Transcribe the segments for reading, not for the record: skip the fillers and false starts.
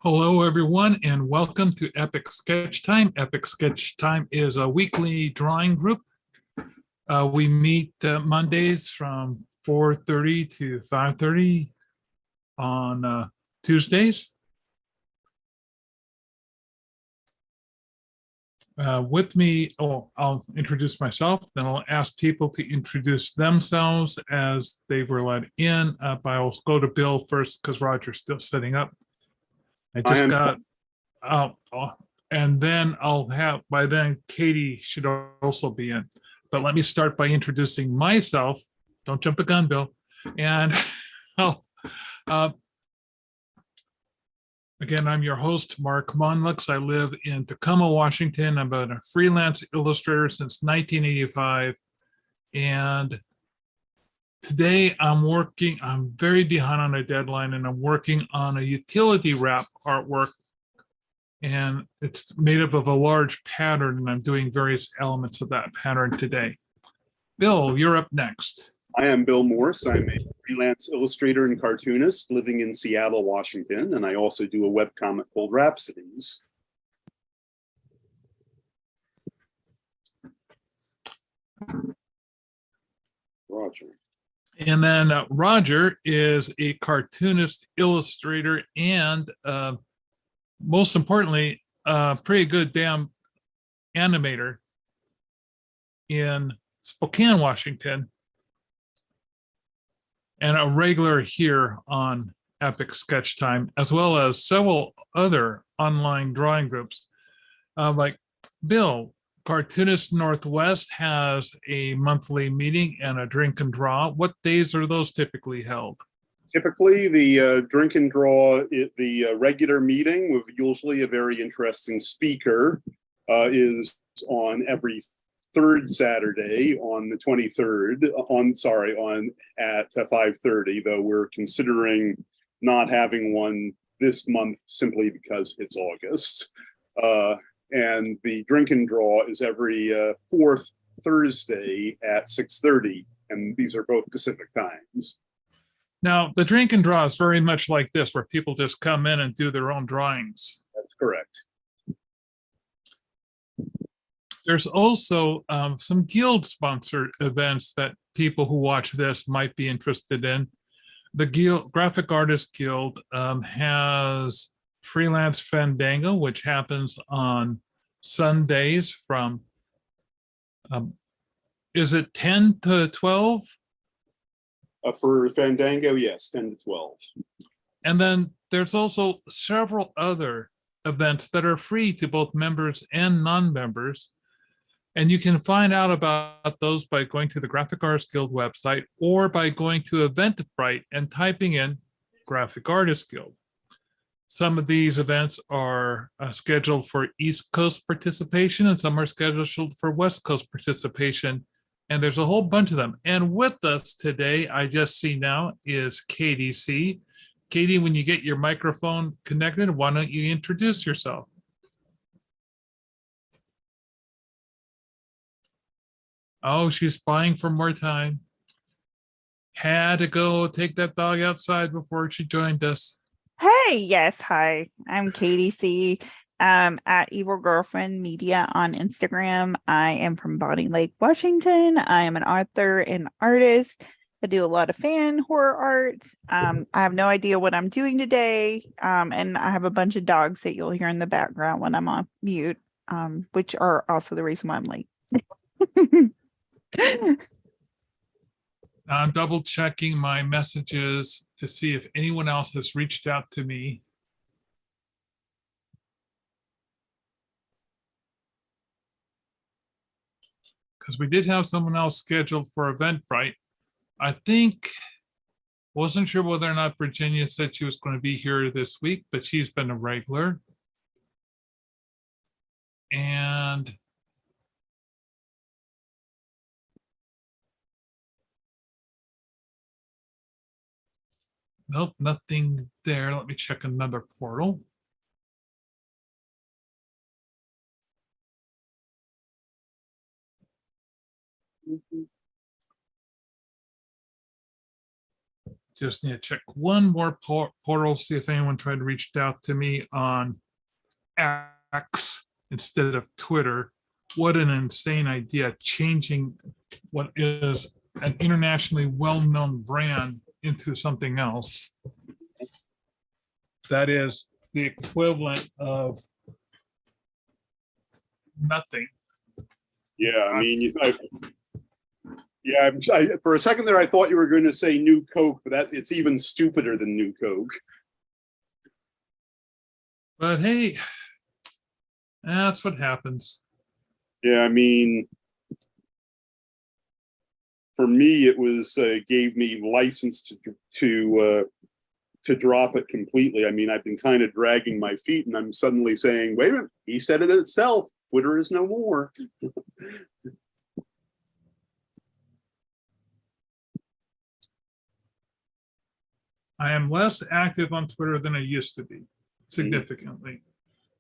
Hello, everyone, and welcome to Epic Sketch Time. Epic Sketch Time is a weekly drawing group. We meet Mondays from 4:30 to 5:30 on Tuesdays. With me, I'll introduce myself, then I'll ask people to introduce themselves as they were let in. But I'll go to Bill first because Roger's still setting up. I just got and then I'll have, by then Katie should also be in. But let me start by introducing myself. Don't jump the gun, Bill. And again, I'm your host, Mark Monlux. I live in Tacoma, Washington. I've been a freelance illustrator since 1985. And today I'm very behind on a deadline, and I'm working on a utility wrap artwork. And it's made up of a large pattern, and I'm doing various elements of that pattern today. Bill, you're up next. I am Bill Morse. I'm a freelance illustrator and cartoonist living in Seattle, Washington, and I also do a webcomic called Rhapsodies. Roger. And then Roger is a cartoonist, illustrator, and most importantly, a pretty good damn animator in Spokane, Washington, and a regular here on Epic Sketch Time, as well as several other online drawing groups. Like Bill, Cartoonist Northwest has a monthly meeting and a drink and draw. What days are those typically held? Typically, the drink and draw, the regular meeting with usually a very interesting speaker is on every third Saturday on the 23rd, at 5:30, though we're considering not having one this month simply because it's August. And the drink and draw is every fourth Thursday at 6:30, and these are both Pacific times. Now, the drink and draw is very much like this, where people just come in and do their own drawings. That's correct. There's also some guild-sponsored events that people who watch this might be interested in. The Graphic Artists Guild has Freelance Fandango, which happens on Sundays from, is it 10 to 12? For Fandango, yes, 10 to 12. And then there's also several other events that are free to both members and non-members. And you can find out about those by going to the Graphic Artists Guild website or by going to Eventbrite and typing in Graphic Artists Guild. Some of these events are scheduled for East Coast participation, and some are scheduled for West Coast participation. And there's a whole bunch of them. And with us today, I just see now, is Katie C. Katie, when you get your microphone connected, why don't you introduce yourself? Oh, she's buying for more time. Had to go take that dog outside before she joined us. Hey, yes, hi. I'm Katie C. At Evil Girlfriend Media on Instagram. I am from Bonnie Lake, Washington. I am an author and artist. I do a lot of fan horror art. I have no idea what I'm doing today. And I have a bunch of dogs that you'll hear in the background when I'm on mute, which are also the reason why I'm late. I'm double checking my messages to see if anyone else has reached out to me. Because we did have someone else scheduled for Eventbrite. I think, wasn't sure whether or not Virginia said she was going to be here this week, but she's been a regular. And nope, nothing there. Let me check another portal. just need to check one more portal, see if anyone tried to reach out to me on X instead of Twitter. What an insane idea, changing what is an internationally well-known brand into something else. That is the equivalent of nothing. Yeah, I mean, for a second there, I thought you were going to say New Coke, but it's even stupider than New Coke. But hey, that's what happens. Yeah, I mean, for me, it was gave me license to drop it completely. I mean, I've been kind of dragging my feet, and I'm suddenly saying, "Wait a minute, he said it itself. Twitter is no more." I am less active on Twitter than I used to be, significantly,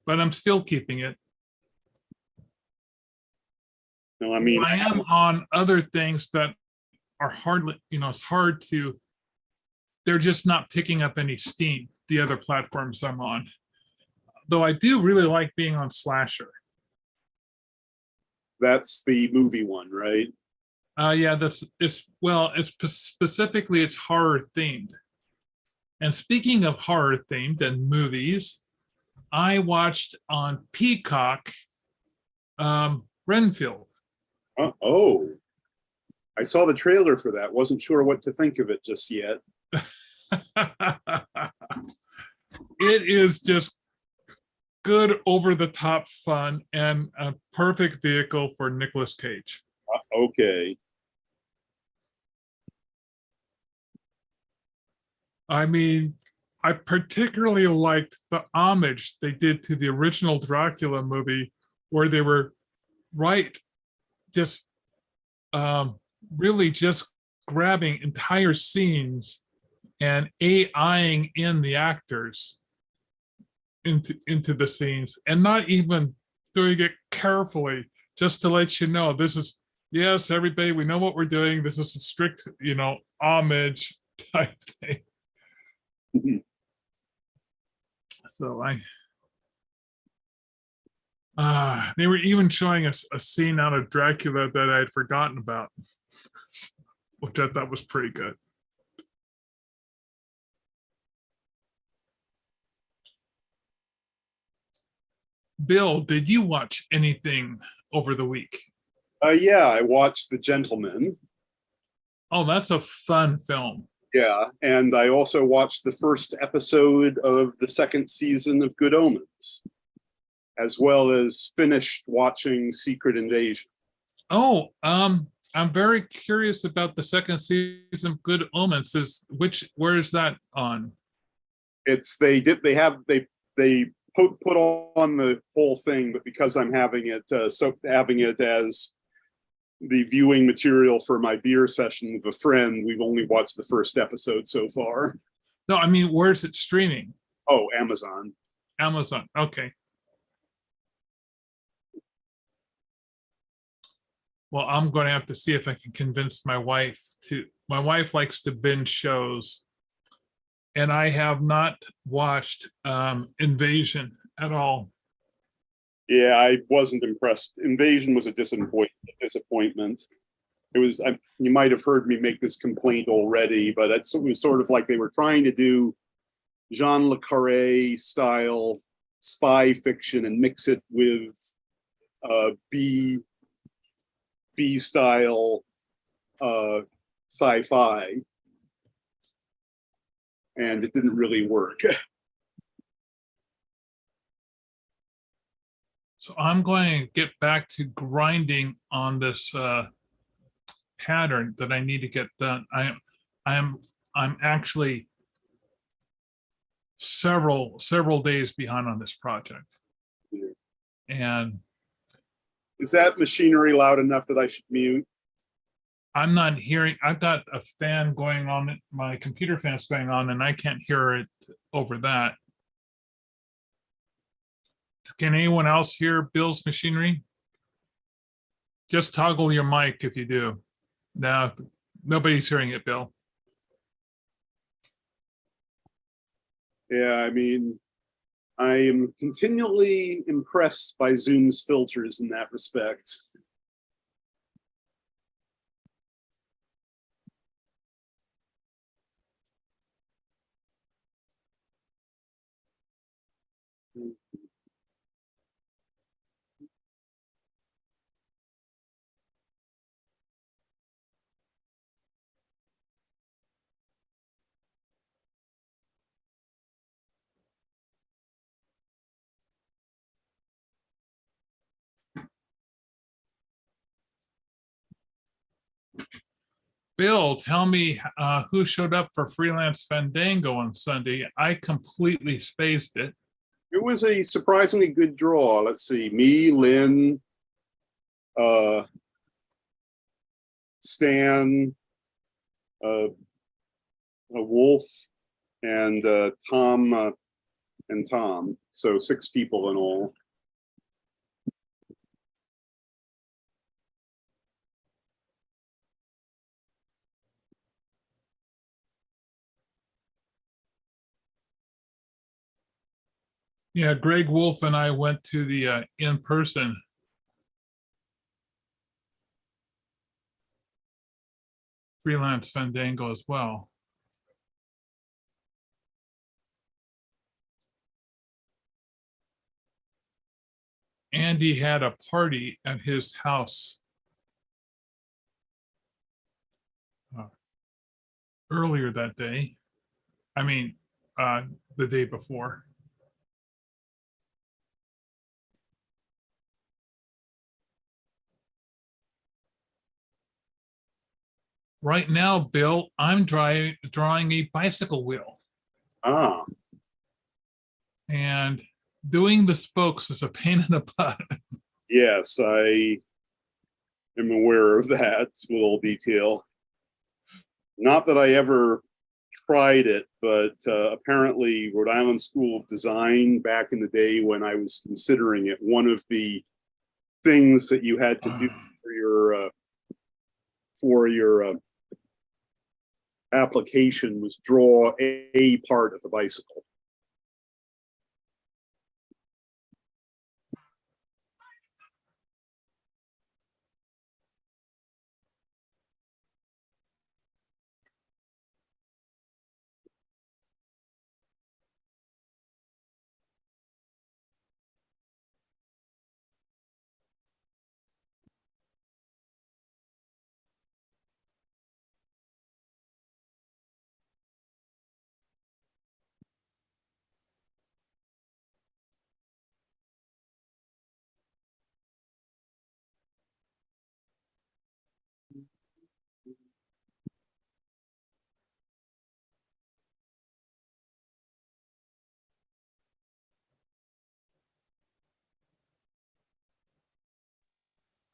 but I'm still keeping it. No, I mean, I am on other things that are hardly, it's hard to, they're just not picking up any steam, the other platforms I'm on. Though I do really like being on Slasher. that's the movie one, right? Yeah, it's specifically it's horror themed. And speaking of horror themed and movies, I watched on Peacock Renfield. Oh, I saw the trailer for that. Wasn't sure what to think of it just yet. It is just good over the top fun and a perfect vehicle for Nicolas Cage. Okay. I mean, I particularly liked the homage they did to the original Dracula movie, where they were just really just grabbing entire scenes and AIing in the actors into the scenes, and not even doing it carefully, just to let you know, this is, yes, everybody, we know what we're doing. This is a strict, homage type thing. So they were even showing us a scene out of Dracula that I had forgotten about, which I thought was pretty good. Bill, did you watch anything over the week? Yeah, I watched The Gentleman. Oh, that's a fun film. Yeah, and I also watched the first episode of the second season of Good Omens, as well as finished watching Secret Invasion. Oh, I'm very curious about the second season of Good Omens. Where is that on? It's they put on the whole thing, but because I'm having it as the viewing material for my beer session with a friend, we've only watched the first episode so far. No, I mean, where's it streaming? Oh, Amazon. Amazon. Okay. Well, I'm going to have to see if I can convince my wife to. My wife likes to binge shows, and I have not watched Invasion at all. Yeah, I wasn't impressed. Invasion was a disappointment. It was. You might have heard me make this complaint already, but it was sort of like they were trying to do Jean le Carré style spy fiction and mix it with B style sci-fi, and it didn't really work. So I'm going to get back to grinding on this pattern that I need to get done. I'm actually several days behind on this project. And is that machinery loud enough that I should mute? I'm not hearing. I've got a fan going on. My computer fan's going on, and I can't hear it over that. Can anyone else hear Bill's machinery? Just toggle your mic if you do. No, nobody's hearing it, Bill. Yeah, I mean, I am continually impressed by Zoom's filters in that respect. Bill, tell me who showed up for Freelance Fandango on Sunday. I completely spaced it. It was a surprisingly good draw. Let's see, me, Lynn, Stan, a Wolf, and Tom and Tom. So 6 people in all. Yeah, Greg Wolf and I went to the in-person Freelance Fandango as well. Andy had a party at his house earlier that day. I mean, the day before. Right now, Bill, I'm drawing a bicycle wheel. Ah, And doing the spokes is a pain in the butt. yes, I am aware of that little detail. Not that I ever tried it, but apparently Rhode Island School of Design back in the day when I was considering it, one of the things that you had to do for your application was draw a part of the bicycle.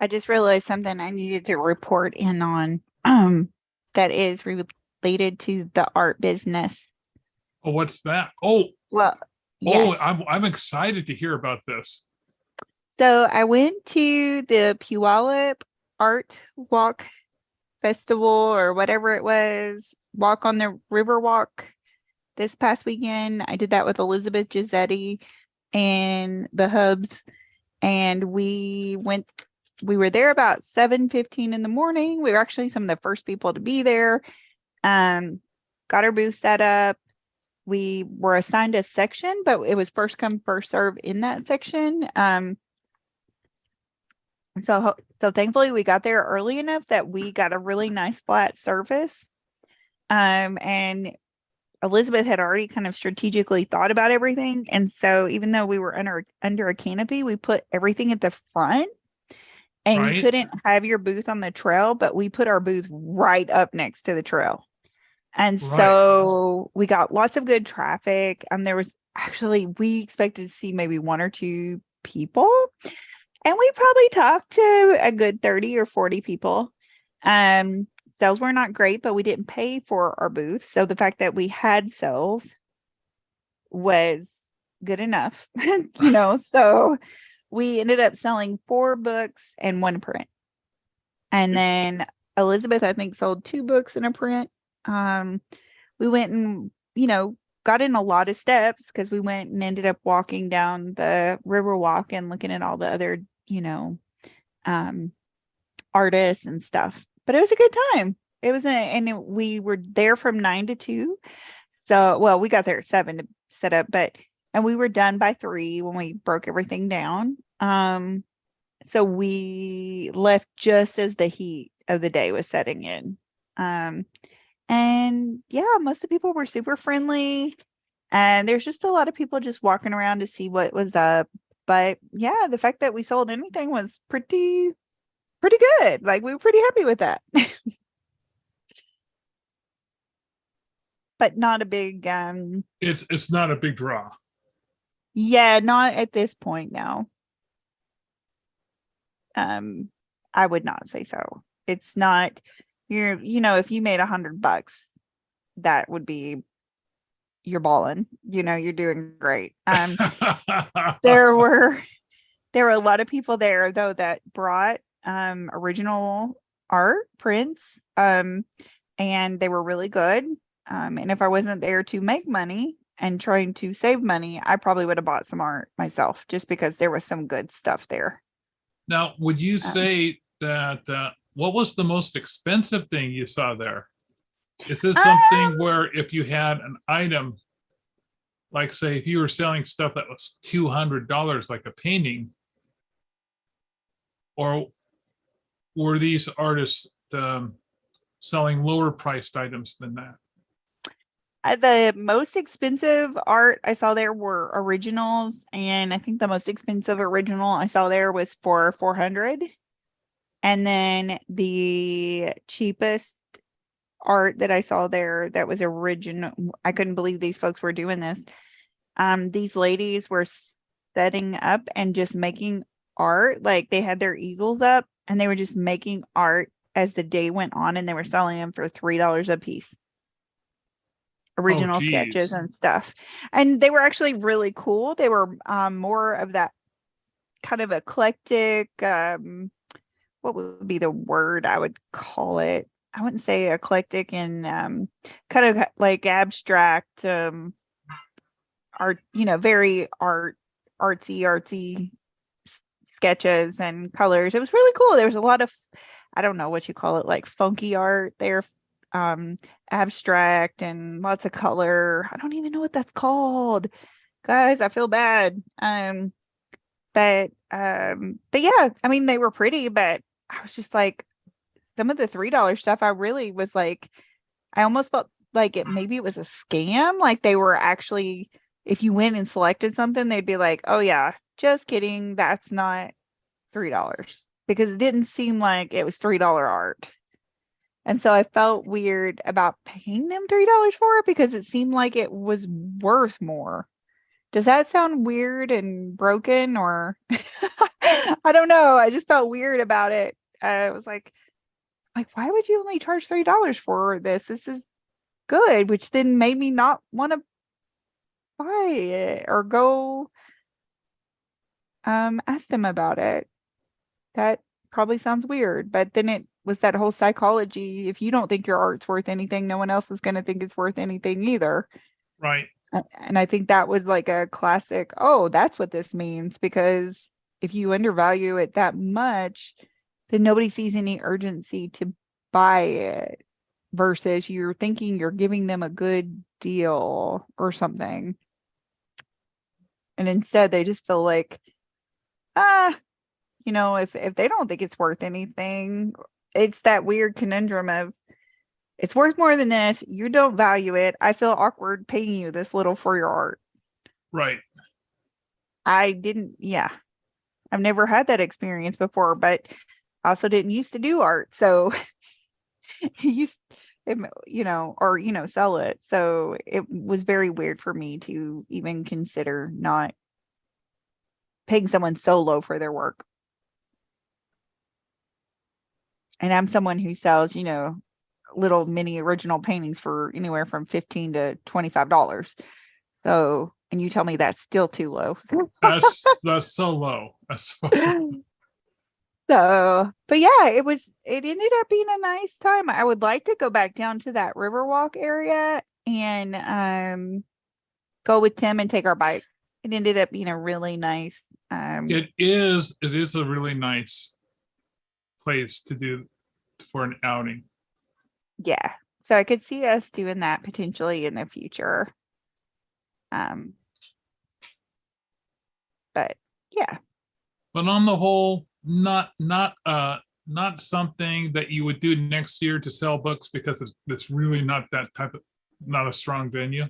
I just realized something I needed to report in on that is related to the art business. Oh, what's that? Oh, Well, oh, yes. I'm excited to hear about this. So I went to the Puyallup Art Walk Festival or whatever it was, Walk on the River Walk this past weekend. I did that with Elizabeth Giusetti and the Hubs, and we were there about 7:15 in the morning. We were actually some of the first people to be there. Got our booth set up. We were assigned a section, but it was first come, first serve in that section. So thankfully we got there early enough that we got a really nice flat surface. And Elizabeth had already kind of strategically thought about everything. And so even though we were under a canopy, we put everything at the front. And you Right. couldn't have your booth on the trail, but we put our booth right up next to the trail. And Right. so we got lots of good traffic. There was actually, we expected to see maybe 1 or 2 people. And we probably talked to a good 30 or 40 people. Sales were not great, but we didn't pay for our booth. So the fact that we had sales was good enough, so we ended up selling 4 books and 1 print. And then Elizabeth, I think, sold 2 books and a print. We went and, got in a lot of steps because we went and ended up walking down the river walk and looking at all the other, artists and stuff. But it was a good time. It was we were there from 9 to 2. So, well, we got there at 7 to set up, and we were done by 3 when we broke everything down. So we left just as the heat of the day was setting in. And yeah, most of the people were super friendly, and there's just a lot of people just walking around to see what was up. But yeah, the fact that we sold anything was pretty good. Like, we were pretty happy with that. But not a big It's not a big draw. yeah, not at this point now. I would not say so. It's not, if you made $100, that would be, you're balling, you're doing great. There were a lot of people there though that brought original art prints, and they were really good. And if I wasn't there to make money and trying to save money, I probably would have bought some art myself, just because there was some good stuff there. Now, would you say that what was the most expensive thing you saw there? Is this something where if you had an item, like say if you were selling stuff that was $200, like a painting, or were these artists selling lower priced items than that? The most expensive art I saw there were originals, and I think the most expensive original I saw there was for $400. And then the cheapest art that I saw there that was original, I couldn't believe these folks were doing this. These ladies were setting up and just making art. Like, they had their easels up and they were just making art as the day went on, and they were selling them for $3 a piece. Original sketches and stuff. And they were actually really cool. They were more of that kind of eclectic, what would be the word I would call it? I wouldn't say eclectic, and kind of like abstract art, very artsy sketches and colors. It was really cool. There was a lot of, I don't know what you call it, like funky art there, abstract and lots of color. I don't even know what that's called, guys. I feel bad. But yeah, I mean, they were pretty, but I was just like, some of the $3 stuff, I really was like, I almost felt like maybe it was a scam. Like, they were actually, if you went and selected something, they'd be like, oh yeah, just kidding, that's not $3, because it didn't seem like it was $3 art. And so I felt weird about paying them $3 for it, because it seemed like it was worth more. Does that sound weird and broken, or I don't know. I just felt weird about it. I was like, why would you only charge $3 for this? This is good, which then made me not want to buy it or go ask them about it. That probably sounds weird, but then it was that whole psychology. If you don't think your art's worth anything, no one else is going to think it's worth anything either. Right. And I think that was like a classic, oh, that's what this means, because if you undervalue it that much, then nobody sees any urgency to buy it, versus you're thinking you're giving them a good deal or something. And instead they just feel like, if they don't think it's worth anything, it's that weird conundrum of, it's worth more than this, you don't value it, I feel awkward paying you this little for your art. Right. I've never had that experience before, but I also didn't used to do art, so sell it. So it was very weird for me to even consider not paying someone so low for their work. And I'm someone who sells, little mini original paintings for anywhere from $15 to $25. So, and you tell me that's still too low. That's so low. So, but yeah, it ended up being a nice time. I would like to go back down to that Riverwalk area and go with Tim and take our bike. It ended up being a really nice. It is a really nice place to do for an outing. Yeah. So I could see us doing that potentially in the future. But yeah. But on the whole, not something that you would do next year to sell books, because it's really not not a strong venue.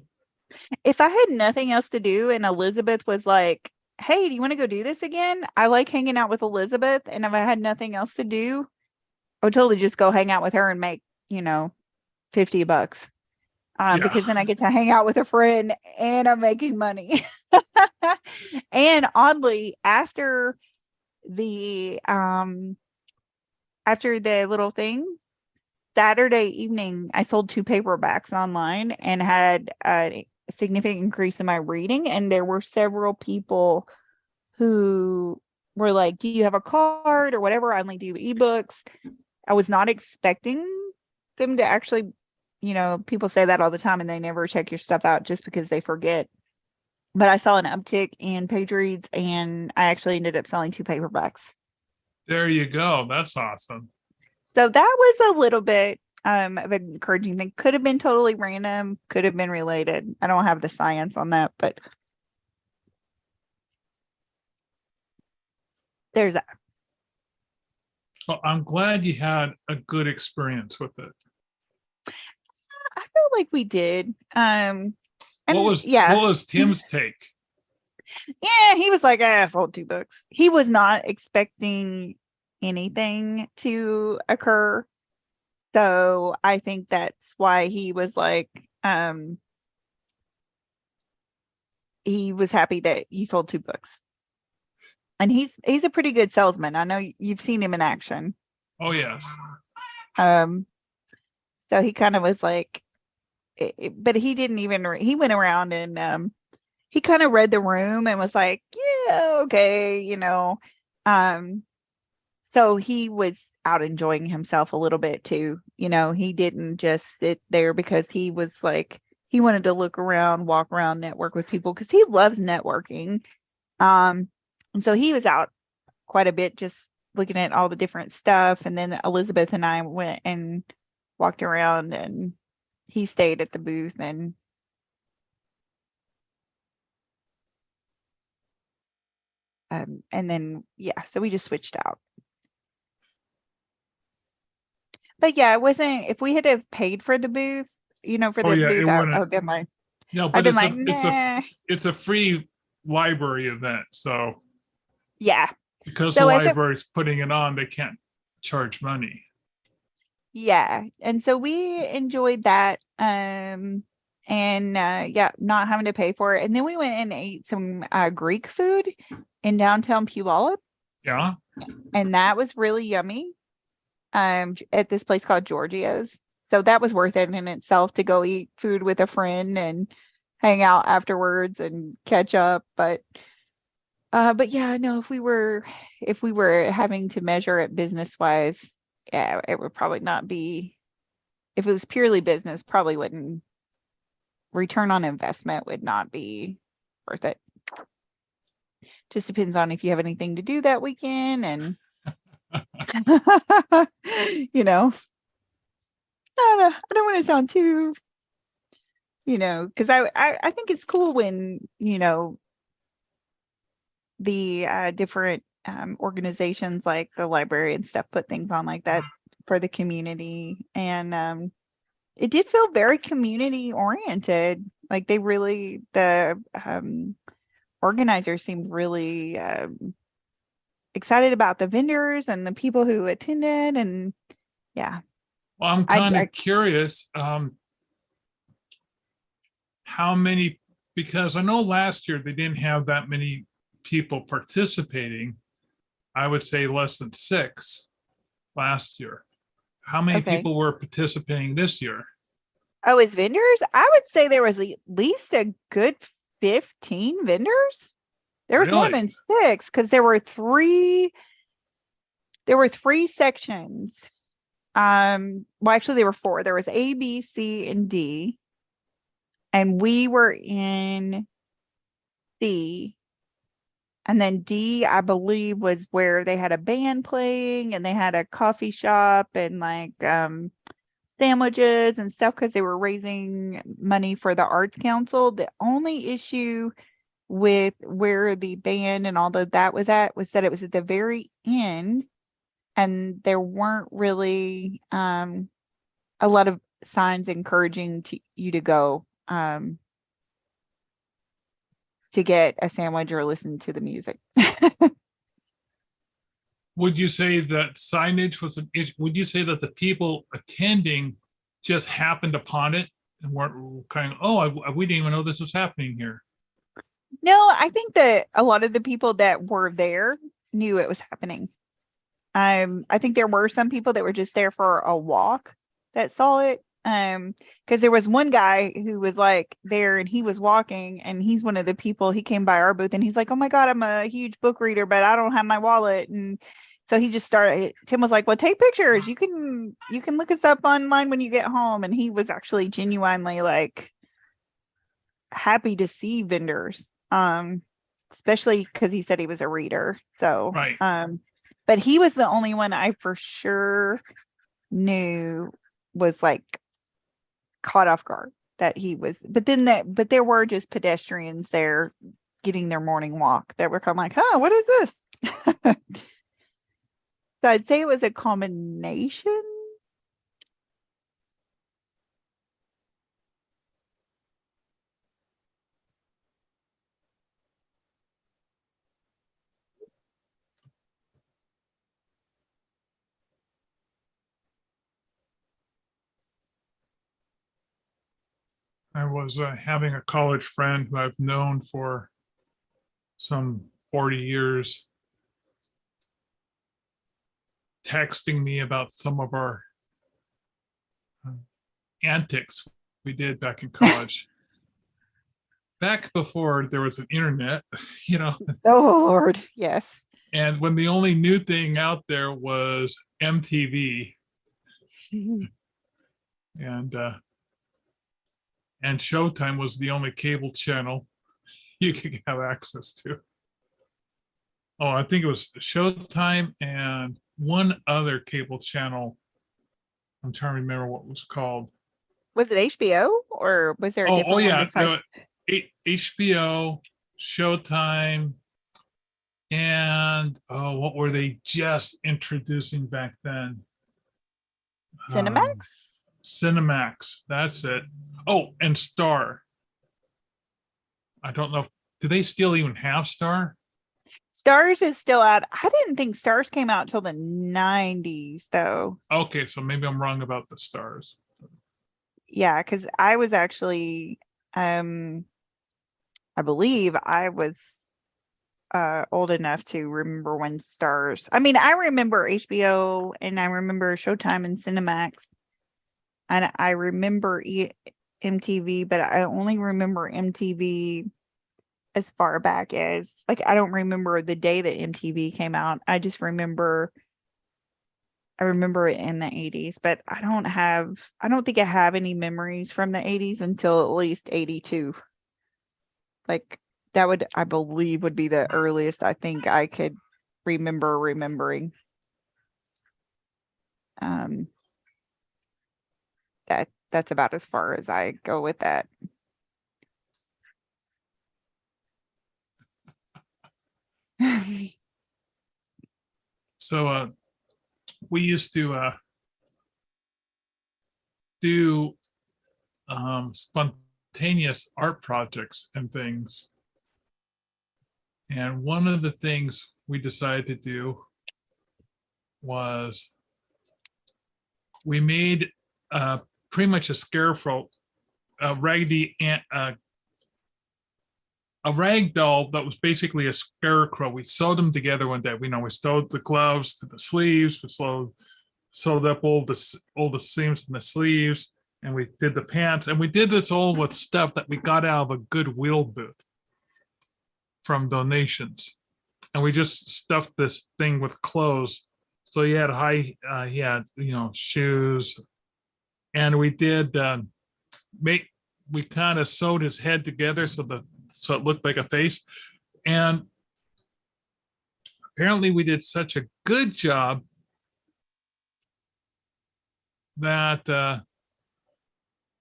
If I had nothing else to do and Elizabeth was like, hey, do you want to go do this again? I like hanging out with Elizabeth. And if I had nothing else to do, I would totally just go hang out with her and make, $50. Yeah. Because then I get to hang out with a friend and I'm making money. And oddly, after the little thing, Saturday evening, I sold 2 paperbacks online and had a significant increase in my reading. And there were several people who were like, do you have a card or whatever? I only do ebooks. I was not expecting them to actually, people say that all the time and they never check your stuff out just because they forget. But I saw an uptick in page reads and I actually ended up selling 2 paperbacks. There you go. That's awesome. So that was a little bit of an encouraging thing. Could have been totally random, could have been related. I don't have the science on that, but there's that. Well, I'm glad you had a good experience with it. I feel like we did. What was Tim's take? Yeah, he was like, I sold 2 books. He was not expecting anything to occur. So I think that's why he was like, he was happy that he sold 2 books. And he's a pretty good salesman. I know you've seen him in action. Oh, yes. So he kind of was like, but he didn't even, he went around and he kind of read the room and was like, yeah, okay, so he was out enjoying himself a little bit too. He didn't just sit there because he was like, he wanted to look around, walk around, network with people because he loves networking. And so he was out quite a bit just looking at all the different stuff. And then Elizabeth and I went and walked around and he stayed at the booth and then, yeah, so we just switched out. But yeah, it wasn't, if we had to have paid for the booth, for the booth, I would have been like, no, but it's a free library event. So yeah, because the library's putting it on, they can't charge money. Yeah. And so we enjoyed that. Yeah, not having to pay for it. And then we went and ate some Greek food in downtown Puyallup. Yeah. And that was really yummy. At this place called Giorgio's. So that was worth it in itself to go eat food with a friend and hang out afterwards and catch up. But yeah, no, if we were having to measure it business wise, yeah, it would probably not be, if it was purely business, probably wouldn't, return on investment would not be worth it. Just depends on if you have anything to do that weekend and I don't want to sound too, because I think it's cool when, the different organizations like the library and stuff put things on like that for the community. And it did feel very community oriented. Like the organizers seemed really excited about the vendors and the people who attended. And yeah. Well, I'm kind of curious how many, because I know last year they didn't have that many people participating. I would say less than 6 last year. How many people were participating this year? Oh, as vendors? I would say there was at least a good 15 vendors. There was more than 6 because there were 3 sections. Well, actually there were 4. There was A, B, C, and D. and we were in C. And then D, I believe, was where they had a band playing and they had a coffee shop and like sandwiches and stuff because they were raising money for the Arts Council. The only issue with where the band and all of that was at was that it was at the very end and there weren't really a lot of signs encouraging you to go to get a sandwich or listen to the music. Would you say that signage was an issue? Would you say that the people attending just happened upon it and weren't kind of, oh, we didn't even know this was happening here? No, I think that a lot of the people that were there knew it was happening. I think there were some people that were just there for a walk that saw it. Because there was one guy who was like there and he was walking and he's one of the people, he came by our booth and he's like, oh my God, I'm a huge book reader, but I don't have my wallet. And so he just started, Tim was like, well, take pictures. You can look us up online when you get home. And he was actually genuinely like happy to see vendors. Especially because he said he was a reader. So Right. But he was the only one I for sure knew was like caught off guard that he was, but there were just pedestrians there getting their morning walk that were kind of like, huh, what is this? So I'd say it was a combination. I was having a college friend who I've known for some 40 years texting me about some of our antics we did back in college. Back before there was an internet, you know. Oh Lord, yes. And when the only new thing out there was MTV and Showtime was the only cable channel you could have access to. Oh, I think it was Showtime and one other cable channel. I'm trying to remember what it was called. Was it HBO or was there a different one yeah, besides- HBO, Showtime, and what were they just introducing back then? Cinemax? Cinemax, that's it. Oh, and Star. I don't know. Do they still even have Star? Stars is still out. I didn't think Stars came out till the 90s though. Okay, so maybe I'm wrong about the Stars. Yeah, because I was actually I believe I was old enough to remember when Stars. I mean, I remember HBO and I remember Showtime and Cinemax. And I remember MTV, but I only remember MTV as far back as like I don't remember the day that MTV came out. I just remember it in the 80s, but I don't think I have any memories from the 80s until at least 82. Like that would, I believe, would be the earliest I think I could remember remembering. That's about as far as I go with that. So we used to do spontaneous art projects and things. And one of the things we decided to do was we made pretty much a scarecrow, a raggedy ant, a rag doll that was basically a scarecrow. We sewed them together one day. We sewed the gloves to the sleeves. We sewed up all the seams in the sleeves, and we did the pants. And we did this all with stuff that we got out of a Goodwill booth from donations. And we just stuffed this thing with clothes. So he had shoes, and we did we kind of sewed his head together so it looked like a face. And apparently we did such a good job that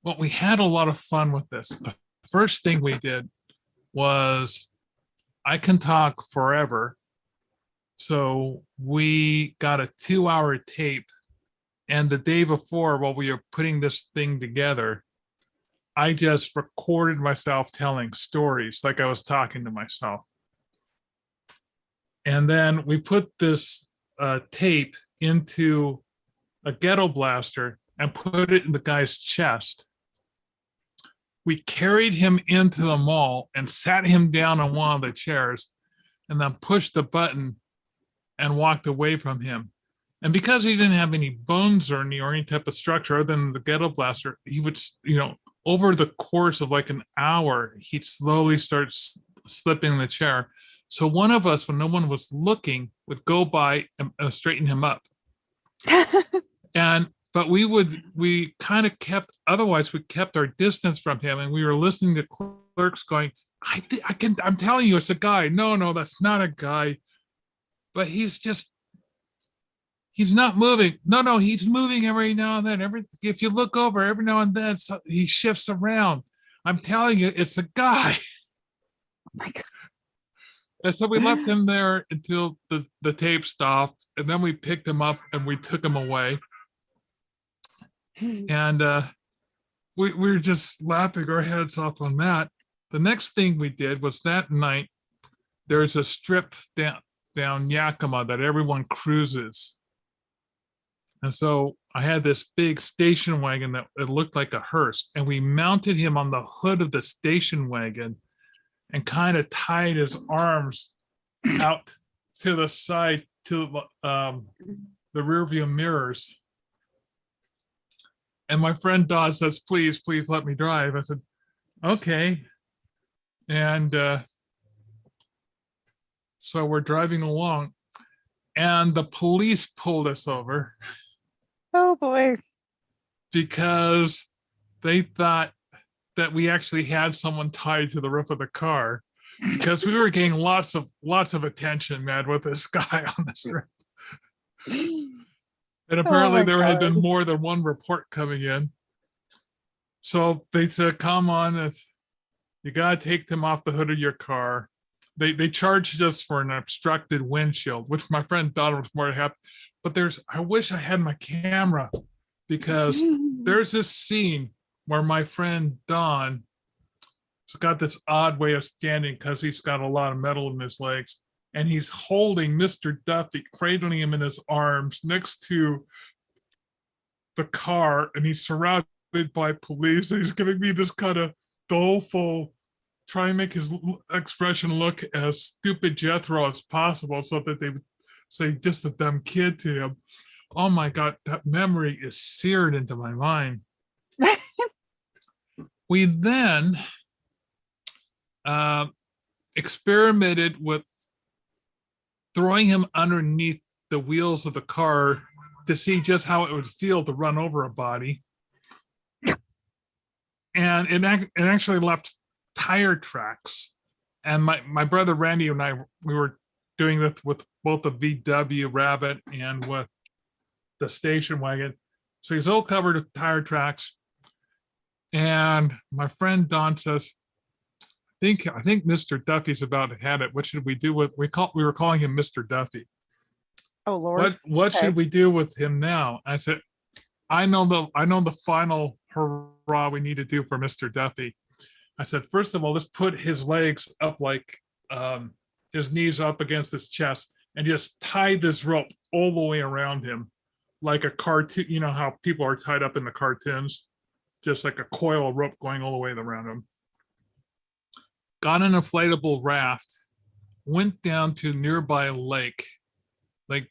well, we had a lot of fun with this. The first thing we did was I can talk forever. So we got a 2-hour tape. And the day before, while we were putting this thing together, I just recorded myself telling stories like I was talking to myself. And then we put this tape into a ghetto blaster and put it in the guy's chest. We carried him into the mall and sat him down on one of the chairs and then pushed the button and walked away from him. And because he didn't have any bones or any type of structure other than the ghetto blaster, he would, over the course of like an hour, he'd slowly start slipping in the chair. So one of us, when no one was looking, would go by and straighten him up. But we kind of kept, otherwise we kept our distance from him, and we were listening to clerks going, I'm telling you, it's a guy. No, that's not a guy. But he's not moving. No, he's moving every now and then. If you look over every now and then, he shifts around. I'm telling you, it's a guy. Oh my God. And so we left him there until the tape stopped, and then we picked him up and we took him away. And we were just laughing our heads off on that. The next thing we did was that night, there's a strip down Yakima that everyone cruises. And so I had this big station wagon that it looked like a hearse, and we mounted him on the hood of the station wagon and kind of tied his arms out to the side to the rear view mirrors. And my friend Don says, please let me drive. I said, okay. And so we're driving along, and the police pulled us over. Oh boy. Because they thought that we actually had someone tied to the roof of the car, because we were getting lots of attention, man, with this guy on this roof. And apparently there had been more than one report coming in. So they said, come on, you got to take them off the hood of your car. They charged us for an obstructed windshield, which my friend Don was more happy. But I wish I had my camera, because there's this scene where my friend Don has got this odd way of standing because he's got a lot of metal in his legs, and he's holding Mr. Duffy, cradling him in his arms next to the car, and he's surrounded by police, and he's giving me this kind of doleful, try and make his expression look as stupid Jethro as possible so that they would say just a dumb kid to him. Oh my God, that memory is seared into my mind. We then experimented with throwing him underneath the wheels of the car to see just how it would feel to run over a body. And it actually left tire tracks. And my brother Randy and I, we were doing this with both the VW Rabbit and with the station wagon. So he's all covered with tire tracks. And my friend Don says, I think Mr. Duffy's about to have it. What should we do with, we were calling him Mr. Duffy. Oh Lord. What should we do with him now? I said, I know the final hurrah we need to do for Mr. Duffy. I said, first of all, let's put his legs up, like his knees up against his chest, and just tie this rope all the way around him, like a cartoon. You know how people are tied up in the cartoons, just like a coil of rope going all the way around him. Got an inflatable raft, went down to nearby Lake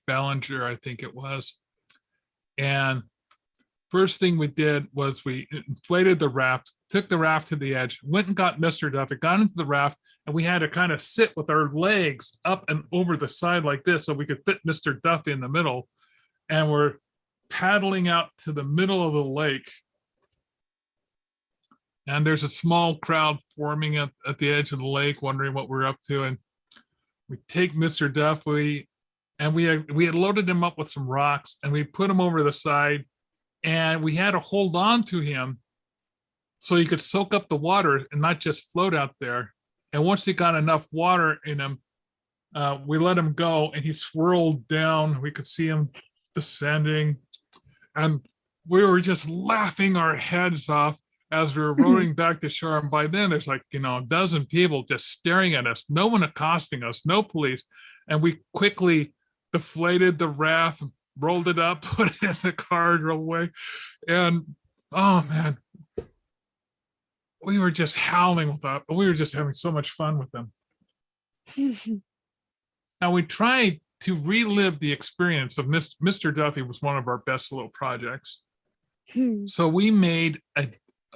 Ballinger, I think it was. And first thing we did was we inflated the raft, took the raft to the edge, went and got Mr. Duffy, got into the raft, and we had to kind of sit with our legs up and over the side like this so we could fit Mr. Duffy in the middle. And we're paddling out to the middle of the lake. And there's a small crowd forming at the edge of the lake, wondering what we're up to. And we take Mr. Duffy, and we had loaded him up with some rocks, and we put him over the side, and we had to hold on to him so he could soak up the water and not just float out there. And once he got enough water in him, we let him go, and he swirled down. We could see him descending, and we were just laughing our heads off as we were rowing back to shore. And by then there's like, a dozen people just staring at us, no one accosting us, no police. And we quickly deflated the raft, rolled it up, put it in the car, drove away. And oh man, we were just howling with that. We were just having so much fun with them. Now we tried to relive the experience of Mr. Duffy was one of our best little projects. So we made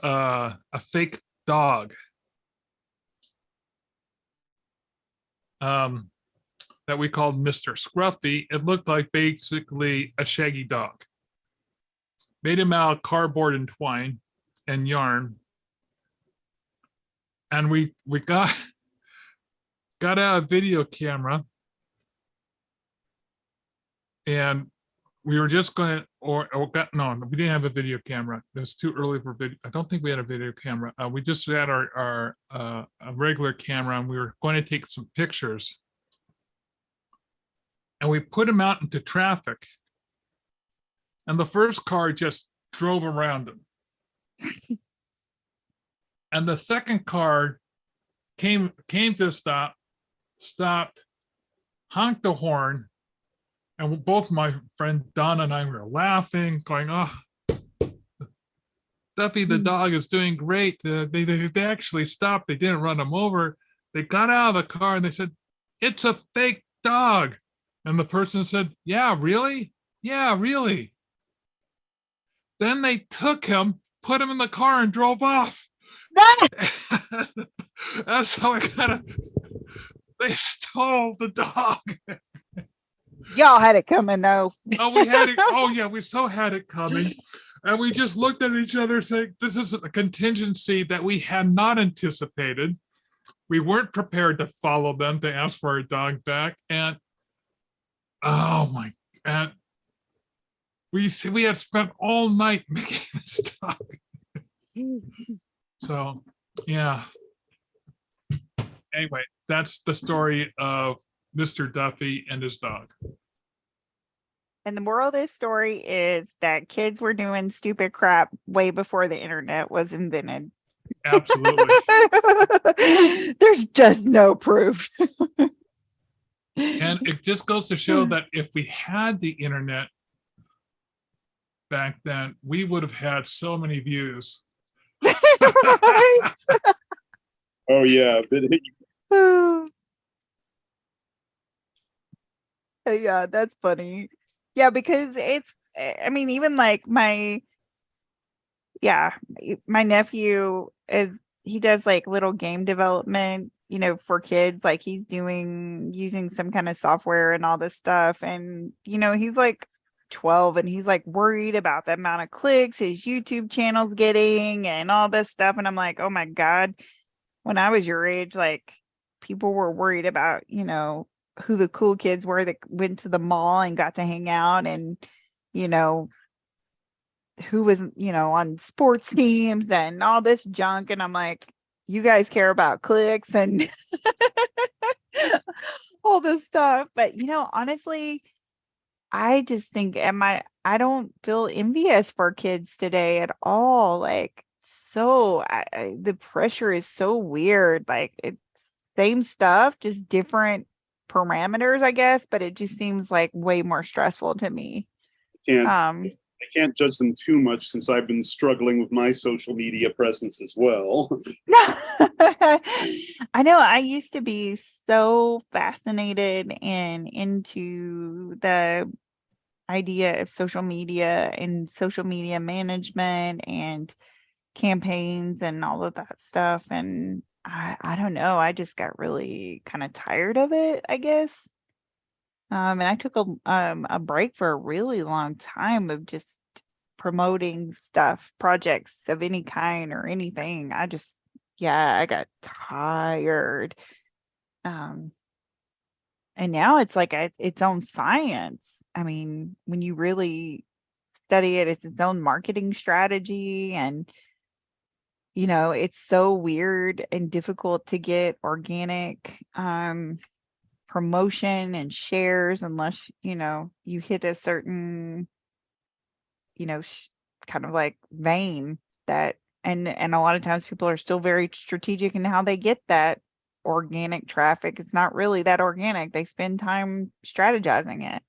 a fake dog that we called Mr. Scruffy. It looked like basically a shaggy dog. Made him out of cardboard and twine and yarn. And we got out a video camera, and we were just going to, no, we didn't have a video camera. It was too early for video. I don't think we had a video camera. We just had our a regular camera, and we were going to take some pictures. And we put him out into traffic, and the first car just drove around him. And the second car came to a stop, stopped, honked the horn, and both my friend Don and I were laughing, going, "Oh, Duffy the dog is doing great." They actually stopped. They didn't run him over. They got out of the car and they said, "It's a fake dog." And the person said, "Yeah, really? Yeah, really." Then they took him, put him in the car, and drove off. That's how they stole the dog. Y'all had it coming though. Oh, we had it. Oh yeah, we so had it coming. And we just looked at each other saying, this is a contingency that we had not anticipated. We weren't prepared to follow them to ask for our dog back. And oh my God. We had spent all night making this dog. So yeah. Anyway, that's the story of Mr. Duffy and his dog. And the moral of this story is that kids were doing stupid crap way before the internet was invented. Absolutely. There's just no proof. And it just goes to show that if we had the internet back then, we would have had so many views. Right? Oh yeah. Yeah, that's funny. Yeah, because I mean, even like my nephew he does like little game development, for kids. Like he's using some kind of software and all this stuff. And, he's like 12 and he's like worried about the amount of clicks his YouTube channel's getting and all this stuff. And I'm like, oh my God, when I was your age, like people were worried about, who the cool kids were that went to the mall and got to hang out, and who was on sports teams and all this junk. And I'm like, you guys care about clicks and all this stuff. But honestly, I just think I don't feel envious for kids today at all. Like, the pressure is so weird. Like, it's same stuff, just different parameters, I guess, but it just seems like way more stressful to me. I can't judge them too much since I've been struggling with my social media presence as well. I know I used to be so fascinated and into the idea of social media and social media management and campaigns and all of that stuff. And I don't know, I just got really kind of tired of it, I guess. And I took a break for a really long time of just promoting stuff, projects of any kind or anything. I got tired. And now it's like its own science. I mean, when you really study it, it's its own marketing strategy. And, it's so weird and difficult to get organic promotion and shares unless, you hit a certain, kind of like vein that, and a lot of times people are still very strategic in how they get that organic traffic. It's not really that organic. They spend time strategizing it,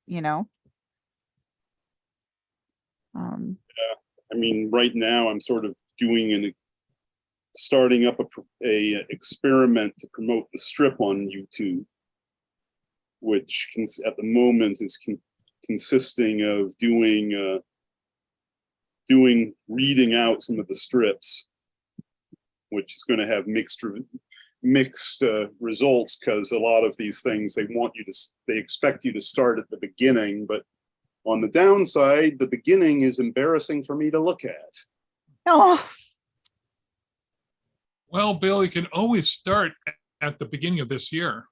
I mean, right now I'm sort of starting up a experiment to promote the strip on YouTube, which at the moment is consisting of reading out some of the strips, which is going to have mixed results, because a lot of these things they expect you to start at the beginning, but on the downside, the beginning is embarrassing for me to look at. Oh, Well, Bill, you can always start at the beginning of this year.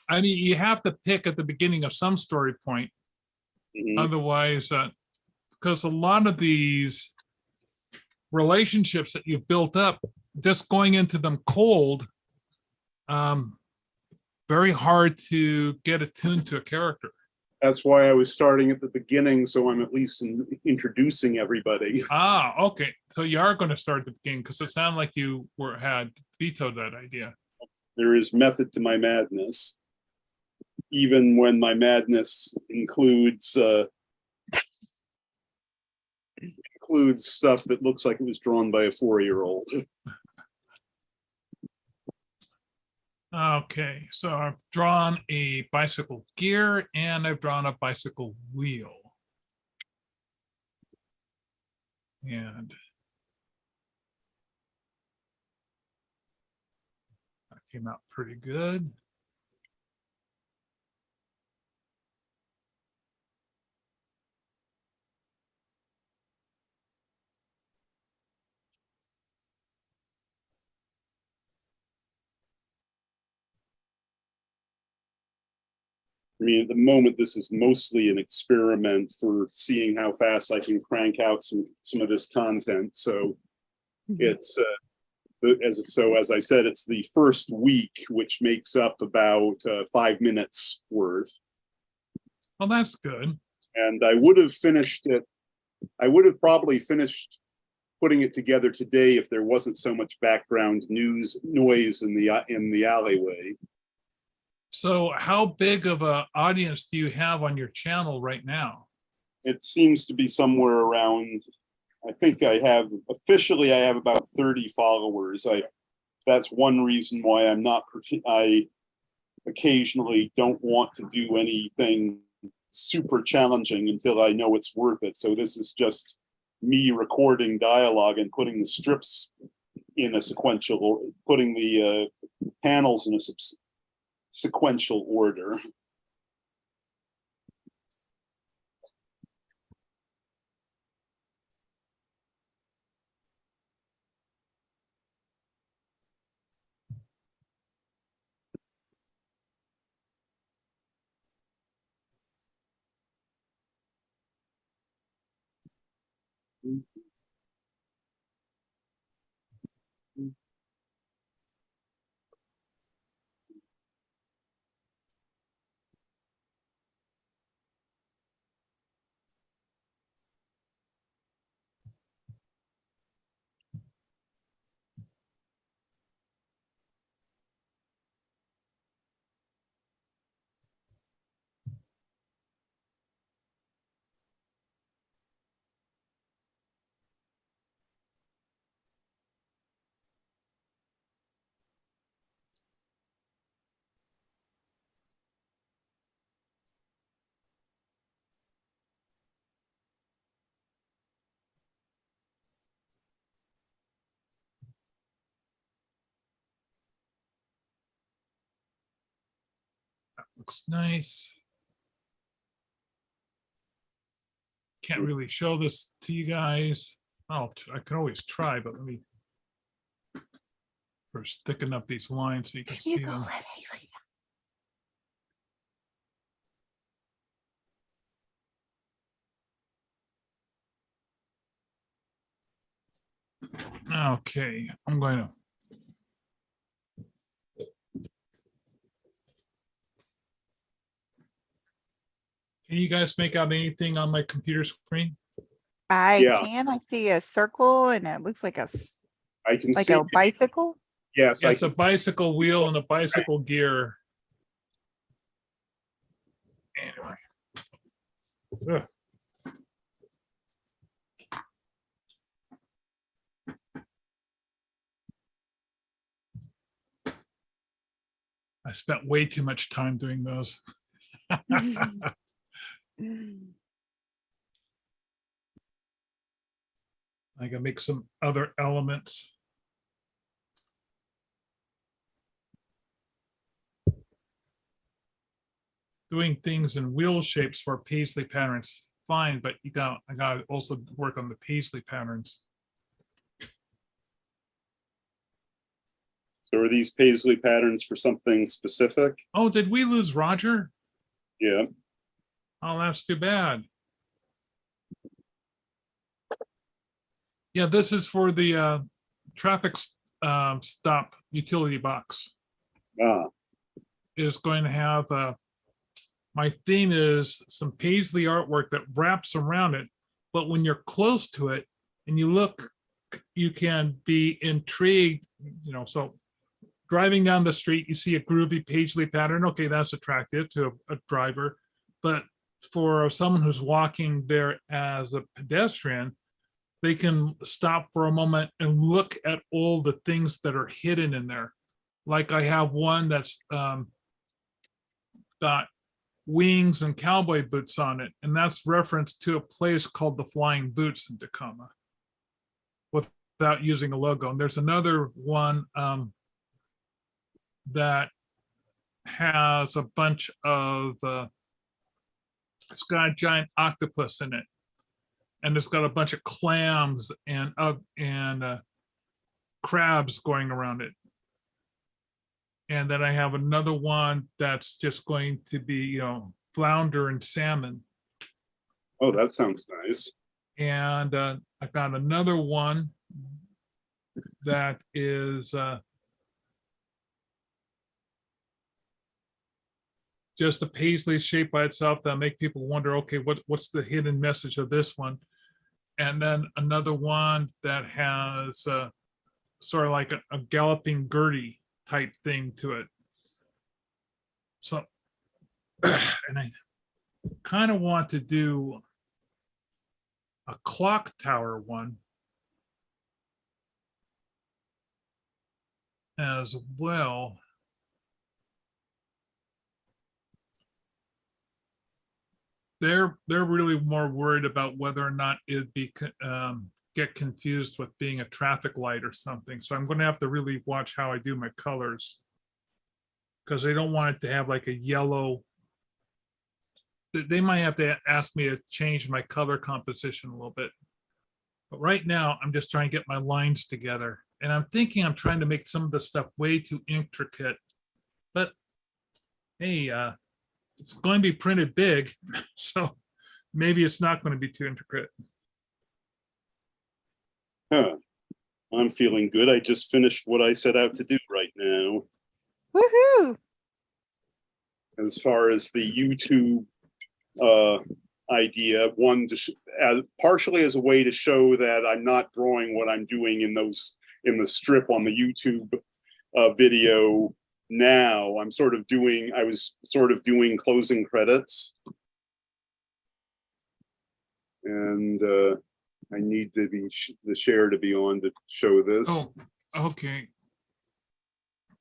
I mean, you have to pick at the beginning of some story point. Otherwise, because a lot of these relationships that you've built up, just going into them cold, very hard to get attuned to a character. That's why I was starting at the beginning, so I'm at least introducing everybody. Ah, okay. So you are going to start at the beginning, because it sounded like you had vetoed that idea. There is method to my madness, even when my madness includes stuff that looks like it was drawn by a 4-year-old. Okay, so I've drawn a bicycle gear and I've drawn a bicycle wheel. And that came out pretty good. I mean, at the moment, this is mostly an experiment for seeing how fast I can crank out some of this content. So it's as I said, it's the first week, which makes up about 5 minutes worth. Well, that's good. And I would have finished it. I would have probably finished putting it together today if there wasn't so much background noise in the alleyway. So how big of an audience do you have on your channel right now? It seems to be somewhere around, I think I have about 30 followers. That's one reason why I occasionally don't want to do anything super challenging until I know it's worth it. So this is just me recording dialogue and putting the strips in a sequential, putting the panels in a sequential order. Looks nice. can't really show this to you guys. Oh, I can always try, but let me first thicken up these lines so you can You see go them. let Haley Okay, I'm going to. Can you guys make out anything on my computer screen? Yeah. I see a circle and it looks like I can like see. a bicycle. Yes, I It's a can. bicycle wheel and a bicycle gear. Anyway. Ugh. I spent way too much time doing those. I can make some other elements. Doing things in wheel shapes for paisley patterns, fine, but I got to also work on the paisley patterns. So are these paisley patterns for something specific? Oh, did we lose Roger? Yeah. Oh, that's too bad. Yeah, this is for the traffic stop utility box. Ah, Is going to have my theme is some paisley artwork that wraps around it, but when you're close to it and you look, you can be intrigued, you know. So driving down the street, you see a groovy paisley pattern. Okay, that's attractive to a driver, but for someone who's walking there as a pedestrian, they can stop for a moment and look at all the things that are hidden in there. Like I have one that's got wings and cowboy boots on it, and that's reference to a place called the Flying Boots in Tacoma without using a logo. And there's another one that has a bunch of it's got a giant octopus in it, and it's got a bunch of clams and crabs going around it. And then I have another one that's just going to be, you know, flounder and salmon. oh, that sounds nice. And I got another one that is just a paisley shape by itself that make people wonder, okay, what's the hidden message of this one? And then another one that has sort of like a galloping Gertie type thing to it. So, and I kind of want to do a clock tower one as well. They're really more worried about whether or not it'd be get confused with being a traffic light or something. So I'm going to have to really watch how I do my colors, because they don't want it to have like a yellow. They might have to ask me to change my color composition a little bit. But right now, I'm just trying to get my lines together. And I'm thinking I'm trying to make some of the stuff way too intricate. But hey, it's going to be printed big, so maybe it's not going to be too intricate. Huh. I'm feeling good. I just finished what I set out to do right now. Woohoo! As far as the YouTube idea, one partially as a way to show that I'm not drawing what I'm doing in the strip on the YouTube video. Now I was sort of doing closing credits, and I need to be the share to be on to show this. Oh, okay.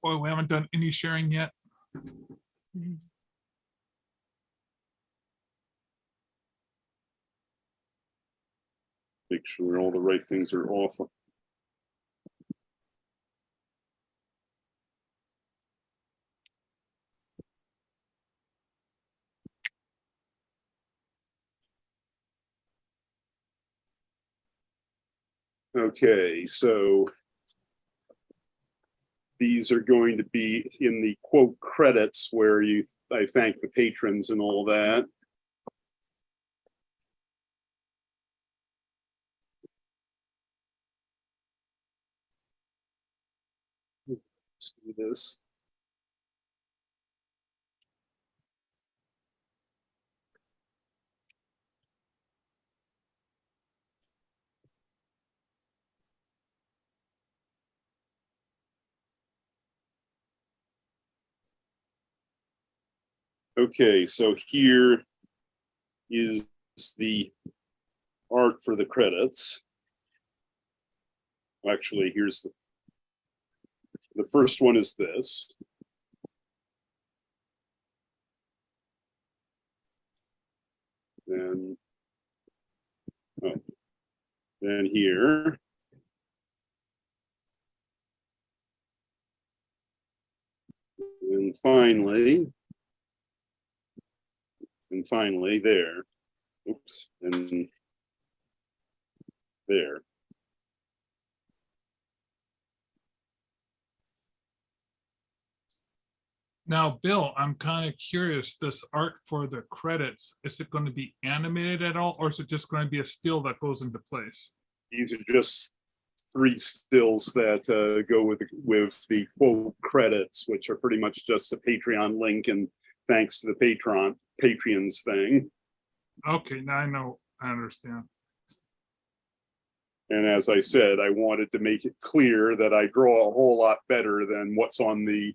Well, we haven't done any sharing yet. Make sure all the right things are off. Okay, so these are going to be in the quote credits where I thank the patrons and all that. Let's do this. Okay, so here is the art for the credits. Actually, here's the first one is this. Then, oh, then here. And finally there. Oops, and there. Now, Bill, I'm kind of curious, this art for the credits, is it going to be animated at all, or is it just going to be a still that goes into place? These are just 3 stills that go with the quote credits, which are pretty much just a Patreon link and thanks to the Patreons thing. Okay, now I know, I understand. And as I said, I wanted to make it clear that I draw a whole lot better than what's on the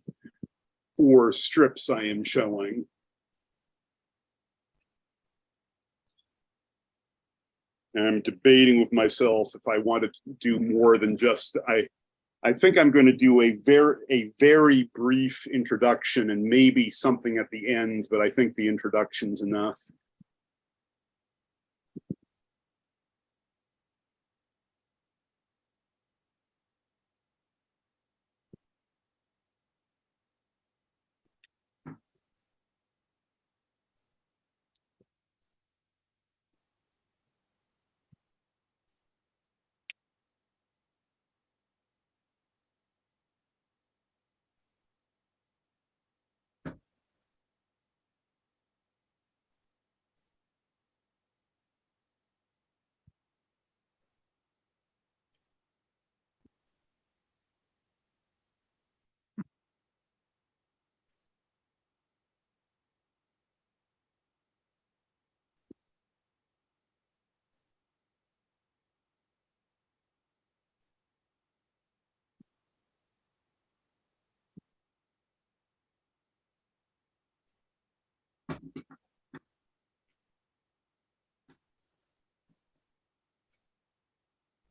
4 strips I am showing. And I'm debating with myself if I wanted to do more than just, I think I'm going to do a very brief introduction and maybe something at the end, but I think the introduction's enough.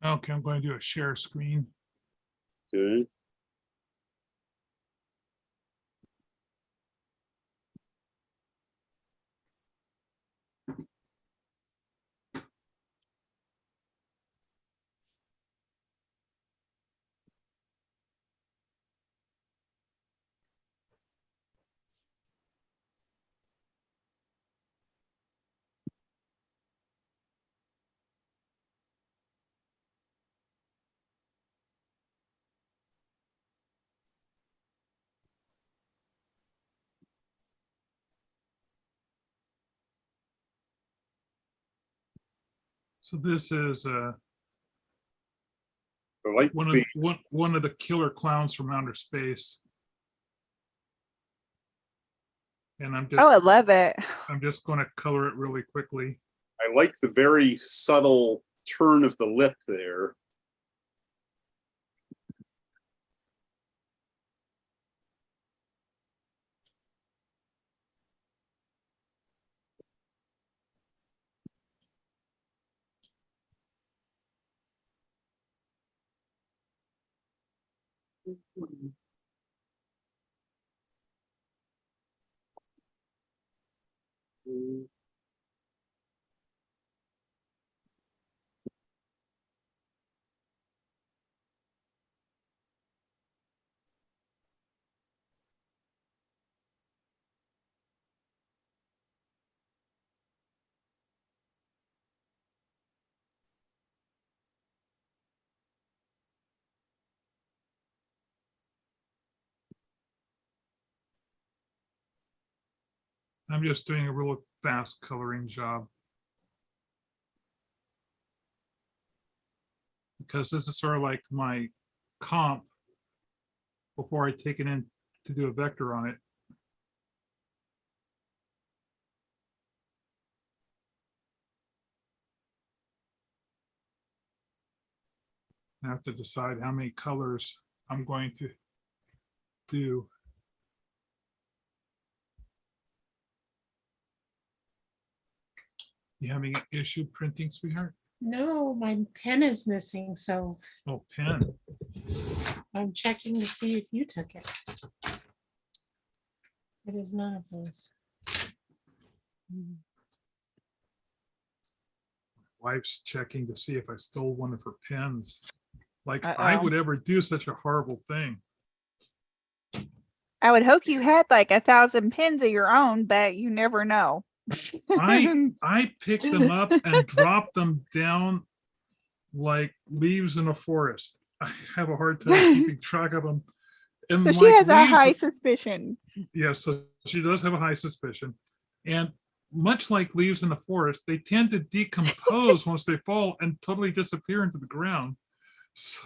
Okay, I'm going to do a share screen. Okay. So this is I like one of the killer clowns from outer space. And Oh, I love it. I'm just going to color it really quickly. I like the very subtle turn of the lip there. I'm just doing a real fast coloring job. Because this is sort of like my comp before I take it in to do a vector on it. I have to decide how many colors I'm going to do. You having an issue printing, sweetheart? No, my pen is missing, so Oh, pen. I'm checking to see if you took it. It is none of those. Wife's checking to see if I stole one of her pens. Like I Uh-oh. would ever do such a horrible thing. I would hope you had like 1,000 pins of your own, but you never know. I picked them up and dropped them down like leaves in a forest. I have a hard time keeping track of them. And So she like has a high leaves, suspicion. yeah, so she does have a high suspicion. And much like leaves in the forest, they tend to decompose once they fall and totally disappear into the ground. So,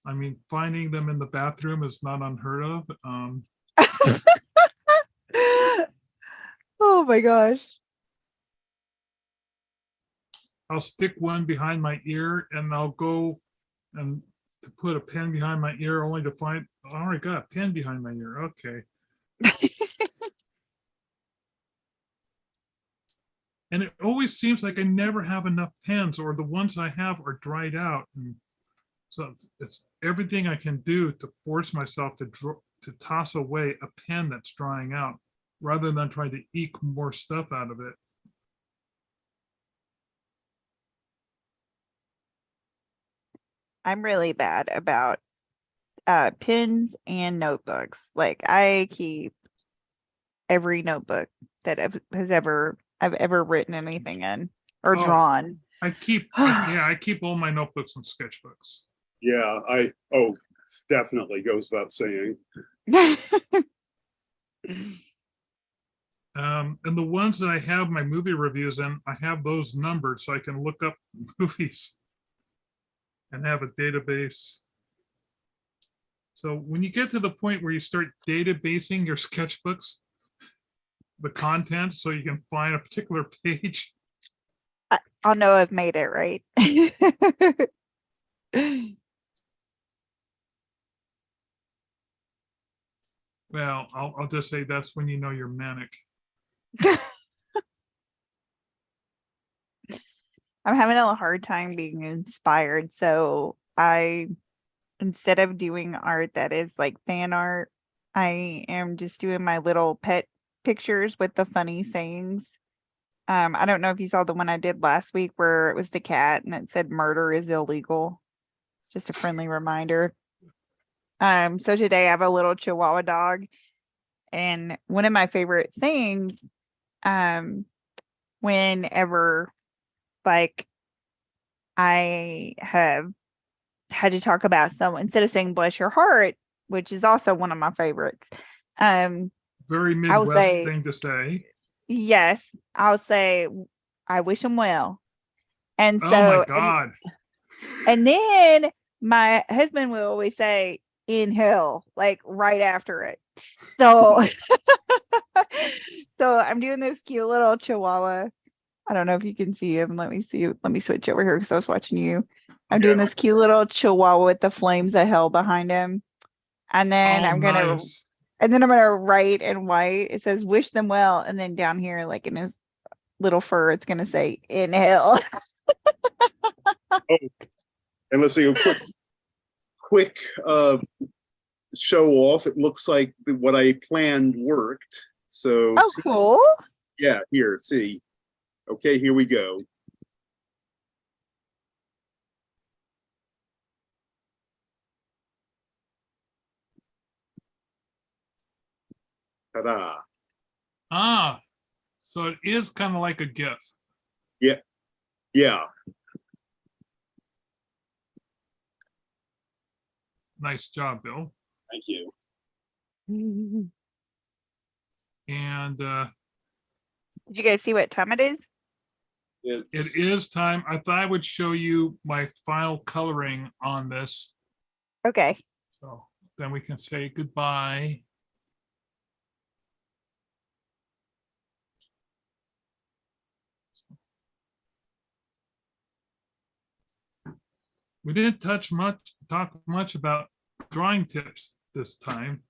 I mean, finding them in the bathroom is not unheard of. Oh my gosh. I'll stick one behind my ear and I'll go and to put a pen behind my ear only to find, oh, I already got a pen behind my ear. Okay. And it always seems like I never have enough pens, or the ones I have are dried out. And so it's everything I can do to force myself to toss away a pen that's drying out rather than trying to eke more stuff out of it. I'm really bad about pens and notebooks. Like I keep every notebook that I've ever written anything in or Oh. drawn. I keep all my notebooks and sketchbooks. Yeah, this definitely goes without saying. And the ones that I have my movie reviews in, I have those numbered so I can look up movies and have a database. So when you get to the point where you start databasing your sketchbooks, the content, so you can find a particular page. I'll know I've made it right. Well, I'll just say that's when you know you're manic. I'm having a hard time being inspired. So instead of doing art that is like fan art, I am just doing my little pet pictures with the funny sayings. I don't know if you saw the one I did last week where it was the cat and it said murder is illegal. Just a friendly reminder. So today I have a little Chihuahua dog, and one of my favorite sayings, whenever like I have had to talk about someone, instead of saying bless your heart, which is also one of my favorites. Very I will Midwest say, thing to say. yes, I'll say I wish him well. And Oh so my God. and then my husband will always say inhale, like right after it. So so I'm doing this cute little Chihuahua. I don't know if you can see him. Let me see. Let me switch over here because I was watching you. I'm doing Yeah. this cute little Chihuahua with the flames of hell behind him. And then Oh, I'm gonna write in white. It says wish them well. And then down here, like in his little fur, it's gonna say inhale. And let's see a quick show off. It looks like what I planned worked. So Oh, cool. yeah, here, see. Okay, here we go. Ta-da. Ah, so it is kind of like a GIF. Yeah. Yeah. Nice job, Bill. Thank you. And Did you guys see what time it is? it It's is time. I thought I would show you my final coloring on this. Okay. So then we can say goodbye. We didn't talk much about drawing tips this time,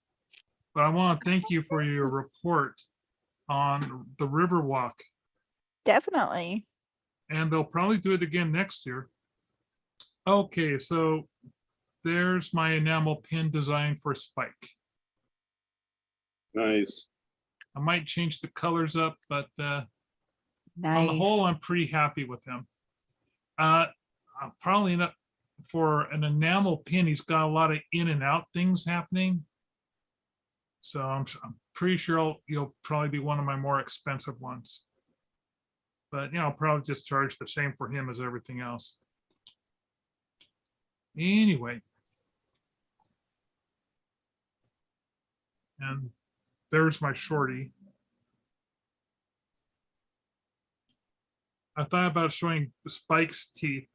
but I want to thank you for your report on the Riverwalk, Definitely. and they'll probably do it again next year. Okay, so there's my enamel pin design for Spike. nice. I might change the colors up, but on the Nice. whole, I'm pretty happy with him. Probably not for an enamel pin. He's got a lot of in and out things happening. So I'm pretty sure you'll probably be one of my more expensive ones. But I'll probably just charge the same for him as everything else. Anyway. And there's my shorty. I thought about showing Spike's teeth.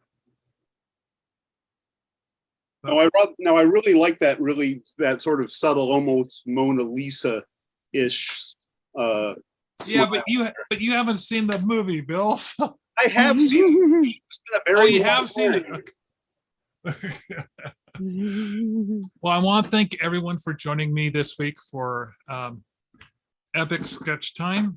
No, I really like that sort of subtle, almost Mona Lisa-ish. Yeah, but you haven't seen the movie, Bill. So. I have seen it. It's been a very You long have seen it. time. Well, I want to thank everyone for joining me this week for Epic Sketch Time.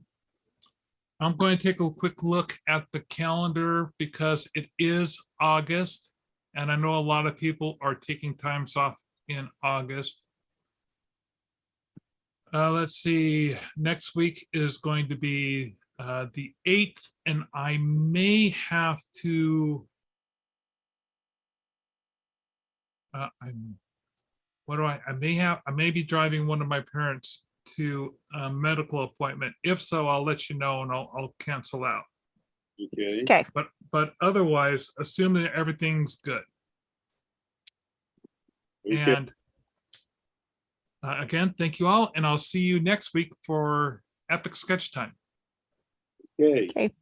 I'm going to take a quick look at the calendar because it is August, and I know a lot of people are taking times off in August. Let's see, next week is going to be the 8th, and I may have to I may be driving one of my parents to a medical appointment. If so, I'll let you know and I'll cancel out. Okay. Okay. But otherwise, assume that everything's good. Okay. And again, thank you all, and I'll see you next week for Epic Sketch Time. Okay. Okay.